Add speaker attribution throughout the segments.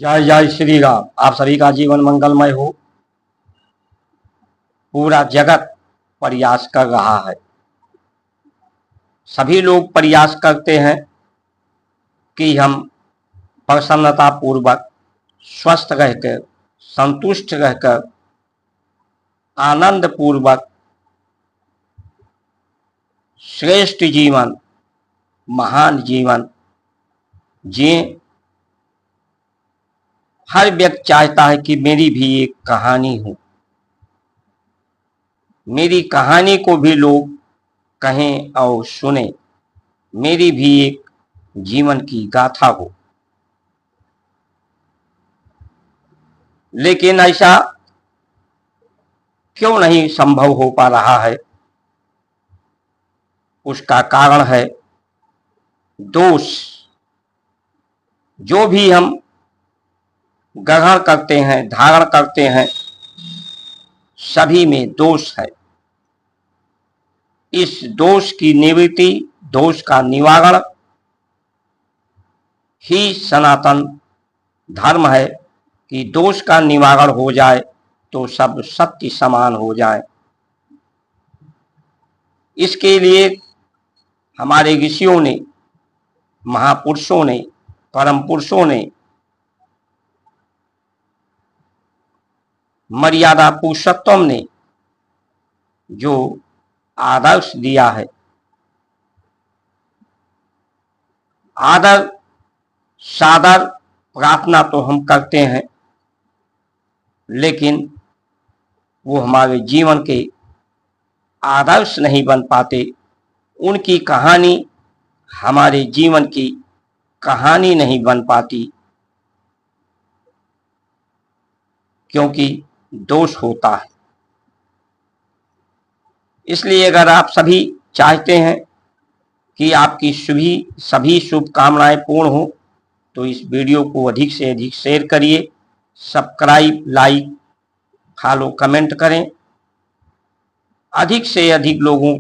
Speaker 1: जय जय श्री राम। आप सभी का जीवन मंगलमय हो। पूरा जगत प्रयास कर रहा है। सभी लोग प्रयास करते हैं कि हम प्रसन्नता पूर्वक स्वस्थ रहकर, संतुष्ट रहकर, आनंद पूर्वक श्रेष्ठ जीवन, महान जीवन जिए। हर व्यक्ति चाहता है कि मेरी भी एक कहानी हो, मेरी कहानी को भी लोग कहें और सुने, मेरी भी एक जीवन की गाथा हो। लेकिन ऐसा क्यों नहीं संभव हो पा रहा है? उसका कारण है दोष। जो भी हम ग्रहण करते हैं, धारण करते हैं, सभी में दोष है। इस दोष की निवृत्ति, दोष का निवारण ही सनातन धर्म है कि दोष का निवारण हो जाए तो सब सत्य समान हो जाए। इसके लिए हमारे ऋषियों ने, महापुरुषों ने, परम पुरुषों ने मर्यादा पुरुषोत्तम ने जो आदर्श दिया है, आदर सादर प्रार्थना तो हम करते हैं, लेकिन वो हमारे जीवन के आदर्श नहीं बन पाते। उनकी कहानी हमारे जीवन की कहानी नहीं बन पाती, क्योंकि दोष होता है। इसलिए अगर आप सभी चाहते हैं कि आपकी सभी शुभकामनाएं पूर्ण हो तो इस वीडियो को अधिक से अधिक शेयर करिए, सब्सक्राइब, लाइक, फॉलो, कमेंट करें। अधिक से अधिक लोगों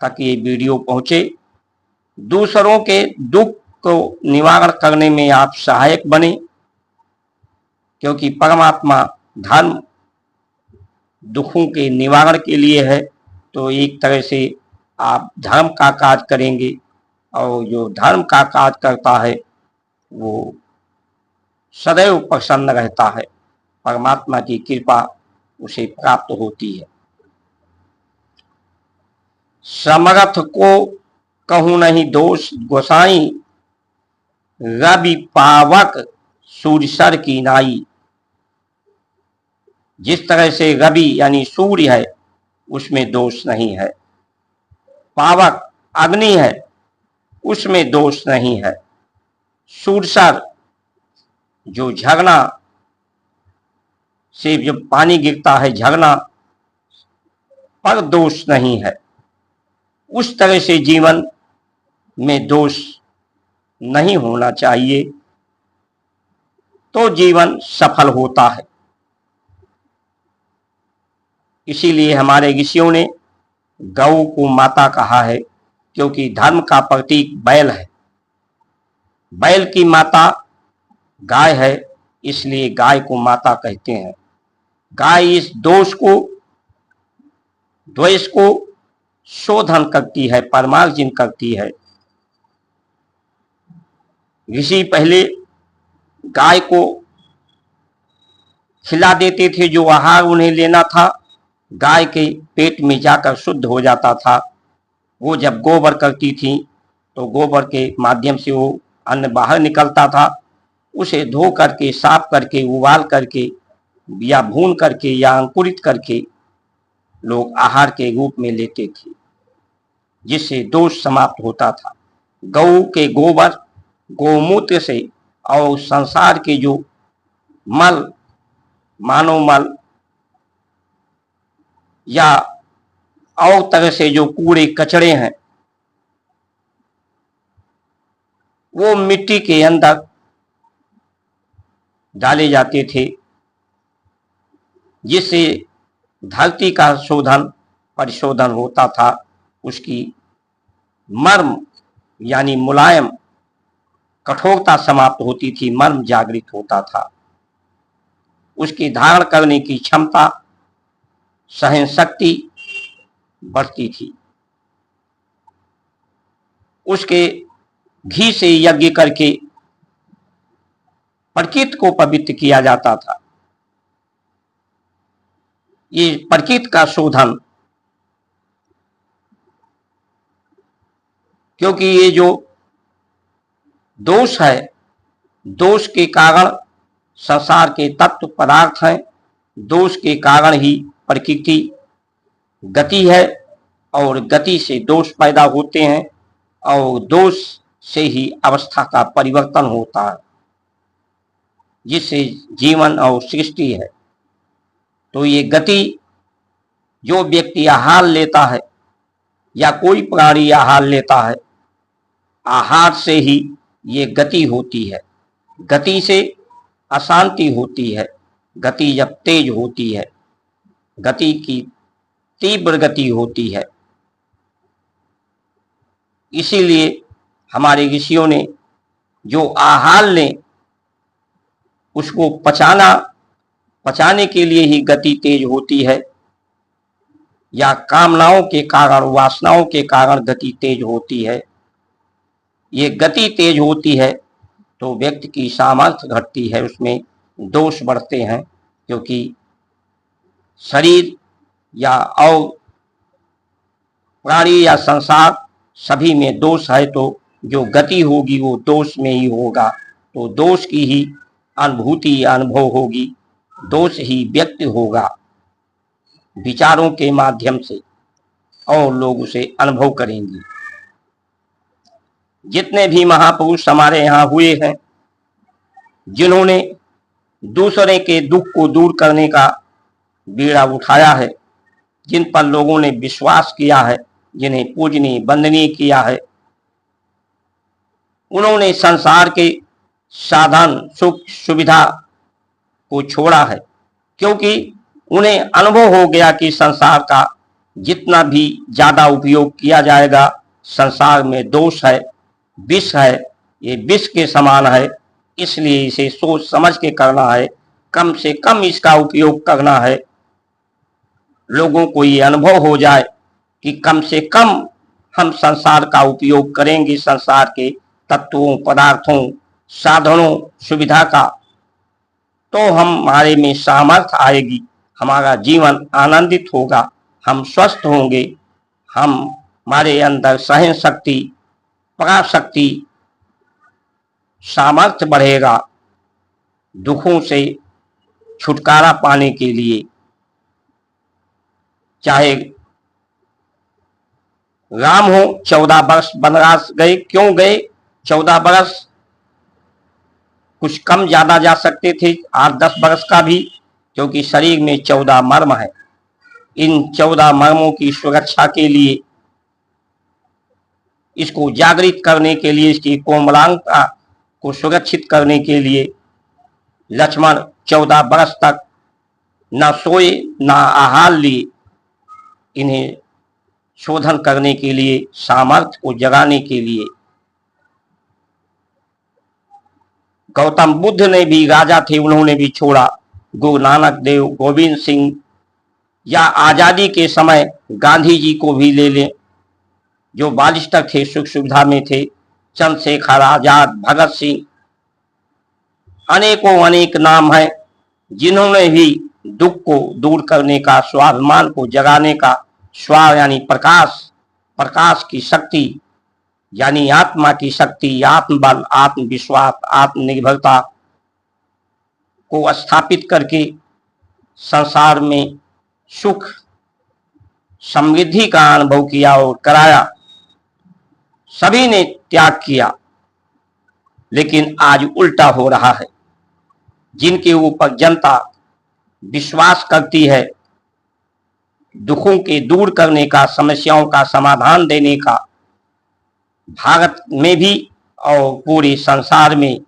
Speaker 1: तक ये वीडियो पहुंचे। दूसरों के दुख को निवारण करने में आप सहायक बने, क्योंकि परमात्मा धर्म दुखों के निवारण के लिए है। तो एक तरह से आप धर्म का कार्य करेंगे, और जो धर्म का कार्य करता है वो सदैव प्रसन्न रहता है। परमात्मा की कृपा उसे प्राप्त होती है। समर्थ को कहूँ नहीं दोष गोसाई, रवि पावक सूर्य की नाई। जिस तरह से रवि यानी सूर्य है, उसमें दोष नहीं है। पावक अग्नि है, उसमें दोष नहीं है। सूरसर जो झरना से जब पानी गिरता है, झरना पर दोष नहीं है। उस तरह से जीवन में दोष नहीं होना चाहिए, तो जीवन सफल होता है। इसीलिए हमारे ऋषियों ने गौ को माता कहा है, क्योंकि धर्म का प्रतीक बैल है। बैल की माता गाय है, इसलिए गाय को माता कहते हैं। गाय इस दोष को, द्वेष को शोधन करती है, परमार्जन करती है। ऋषि पहले गाय को खिला देते थे, जो आहार उन्हें लेना था गाय के पेट में जाकर शुद्ध हो जाता था। वो जब गोबर करती थी तो गोबर के माध्यम से वो अन्न बाहर निकलता था। उसे धो करके, साफ करके, उबाल करके या भून करके या अंकुरित करके लोग आहार के रूप में लेते थे, जिससे दोष समाप्त होता था। गौ के गोबर, गोमूत्र से और संसार के जो मल, मानव मल या और तरह से जो कूड़े कचड़े हैं, वो मिट्टी के अंदर डाले जाते थे, जिससे धरती का शोधन, परिशोधन होता था। उसकी मर्म यानी मुलायम कठोरता समाप्त होती थी, मर्म जागृत होता था, उसकी धारण करने की क्षमता, सहन शक्ति बढ़ती थी। उसके घी से यज्ञ करके प्रकृति को पवित्र किया जाता था। ये प्रकृति का शोधन, क्योंकि ये जो दोष है, दोष के कारण संसार के तत्व पदार्थ हैं, दोष के कारण ही प्रकृति गति है, और गति से दोष पैदा होते हैं, और दोष से ही अवस्था का परिवर्तन होता है, जिससे जीवन और सृष्टि है। तो ये गति, जो व्यक्ति आहार लेता है या कोई प्राणी आहार लेता है, आहार से ही ये गति होती है। गति से अशांति होती है। गति जब तेज होती है, गति की तीव्र गति होती है। इसीलिए हमारे ऋषियों ने जो आहार लें उसको पचाने के लिए ही गति तेज होती है, या कामनाओं के कारण, वासनाओं के कारण गति तेज होती है। ये गति तेज होती है तो व्यक्ति की सामर्थ्य घटती है, उसमें दोष बढ़ते हैं, क्योंकि शरीर या और प्राणी या संसार सभी में दोष है, तो जो गति होगी वो दोष में ही होगा। तो दोष की ही अनुभूति, अनुभव होगी, दोष ही व्यक्त होगा विचारों के माध्यम से, और लोग उसे अनुभव करेंगे। जितने भी महापुरुष हमारे यहाँ हुए हैं, जिन्होंने दूसरे के दुख को दूर करने का बीड़ा उठाया है, जिन पर लोगों ने विश्वास किया है, जिन्हें पूजनीय वंदनीय किया है, उन्होंने संसार के साधन सुख सुविधा को छोड़ा है, क्योंकि उन्हें अनुभव हो गया कि संसार का जितना भी ज्यादा उपयोग किया जाएगा, संसार में दोष है, विष है, ये विष के समान है। इसलिए इसे सोच समझ के करना है, कम से कम इसका उपयोग करना है। लोगों को ये अनुभव हो जाए कि कम से कम हम संसार का उपयोग करेंगे, संसार के तत्वों, पदार्थों, साधनों, सुविधा का, तो हमारे में सामर्थ्य आएगी, हमारा जीवन आनंदित होगा, हम स्वस्थ होंगे, हमारे अंदर सहन शक्ति, पराशक्ति, सामर्थ्य बढ़ेगा। दुखों से छुटकारा पाने के लिए, चाहे राम हो 14 वर्ष वनवास गए, क्यों गए? 14 वर्ष कुछ कम ज्यादा जा सकते थे, 8-10 वर्ष का भी, क्योंकि शरीर में 14 मर्म है। इन 14 मर्मों की सुरक्षा के लिए, इसको जागृत करने के लिए, इसकी कोमलांगता को सुरक्षित करने के लिए लक्ष्मण 14 वर्ष तक न सोए न आहार लिए। इन्हें शोधन करने के लिए, सामर्थ्य को जगाने के लिए। गौतम बुद्ध ने भी, राजा थे, उन्होंने भी छोड़ा। गुरु नानक देव, गोविंद सिंह, या आजादी के समय गांधी जी को भी ले लें, जो बालिस्टर थे, सुख सुविधा में थे, चंद्रशेखर आजाद, भगत सिंह, अनेकों अनेक नाम हैं, जिन्होंने भी दुख को दूर करने का, स्वाभिमान को जगाने का, स्वा यानी प्रकाश, प्रकाश की शक्ति यानी आत्मा की शक्ति, आत्मबल, आत्मविश्वास, आत्मनिर्भरता को स्थापित करके संसार में सुख समृद्धि का अनुभव किया और कराया। सभी ने त्याग किया, लेकिन आज उल्टा हो रहा है। जिनके ऊपर जनता विश्वास करती है, दुखों के दूर करने का, समस्याओं का समाधान देने का, भारत में भी और पूरे संसार में,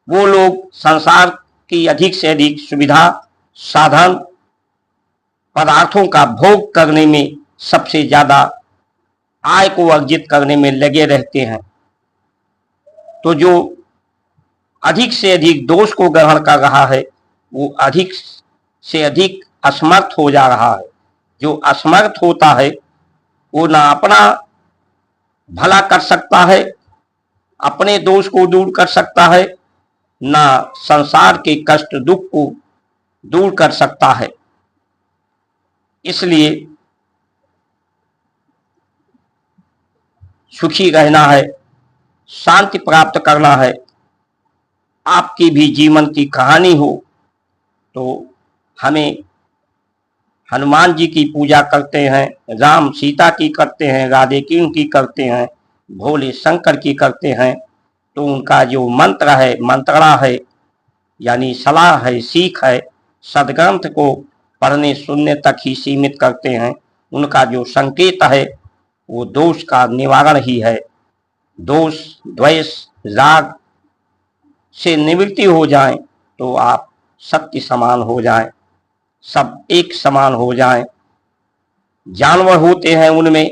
Speaker 1: वो लोग संसार की अधिक से अधिक सुविधा, साधन, पदार्थों का भोग करने में, सबसे ज्यादा आय को अर्जित करने में लगे रहते हैं। तो जो अधिक से अधिक दोष को ग्रहण कर रहा है वो अधिक से अधिक असमर्थ हो जा रहा है। जो असमर्थ होता है वो ना अपना भला कर सकता है, अपने दोष को दूर कर सकता है, ना संसार के कष्ट दुख को दूर कर सकता है। इसलिए सुखी रहना है, शांति प्राप्त करना है। आपकी भी जीवन की कहानी हो तो हमें हनुमान जी की पूजा करते हैं, राम सीता की करते हैं, राधे कृष्ण की करते हैं, भोले शंकर की करते हैं, तो उनका जो मंत्र है, मंत्रणा है, यानी सलाह है, सीख है, सदग्रंथ को पढ़ने सुनने तक ही सीमित करते हैं। उनका जो संकेत है वो दोष का निवारण ही है। दोष द्वेष राग से निवृत्ति हो जाए तो आप सत्य समान हो जाएं, सब एक समान हो जाएं। जानवर होते हैं उनमें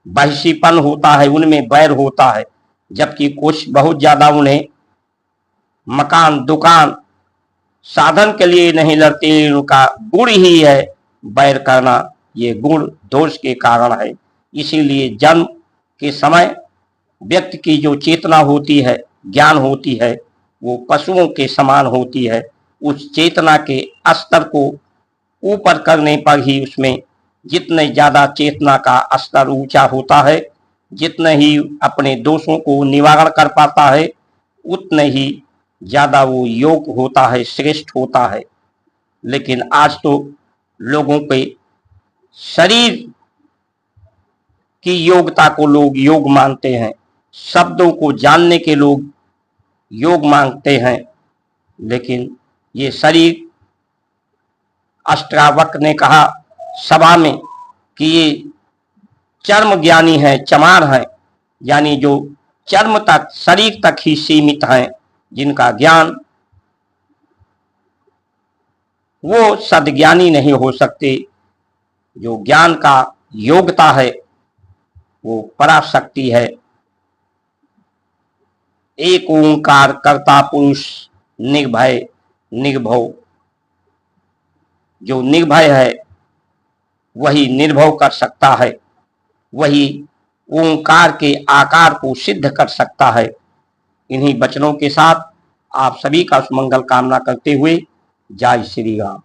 Speaker 1: बहिष्ठीपन होता है, उनमें वैर होता है, जबकि कुछ बहुत ज्यादा उन्हें मकान दुकान साधन के लिए नहीं लड़ते, उनका गुण ही है वैर करना। ये गुण दोष के कारण है। इसीलिए जन्म के समय व्यक्ति की जो चेतना होती है, ज्ञान होती है, वो पशुओं के समान होती है। उस चेतना के स्तर को ऊपर करने पर ही उसमें जितने ज्यादा चेतना का स्तर ऊंचा होता है, जितने ही अपने दोषों को निवारण कर पाता है, उतने ही ज्यादा वो योग होता है, श्रेष्ठ होता है। लेकिन आज तो लोगों के शरीर की योग्यता को लोग योग मानते हैं, शब्दों को जानने के लोग योग मांगते हैं, लेकिन ये शरीर, अष्टावक्र ने कहा सभा में कि ये चर्म ज्ञानी है, चमार है, यानी जो चर्म तक शरीर तक ही सीमित हैं, जिनका ज्ञान वो सद्ज्ञानी नहीं हो सकते। जो ज्ञान का योग्यता है वो पराशक्ति है। एक ओंकार कर्ता पुरुष निर्भय निर्भव। जो निर्भय है वही निर्भव कर सकता है, वही ओंकार के आकार को सिद्ध कर सकता है। इन्हीं वचनों के साथ आप सभी का सुमंगल कामना करते हुए जय श्री राम।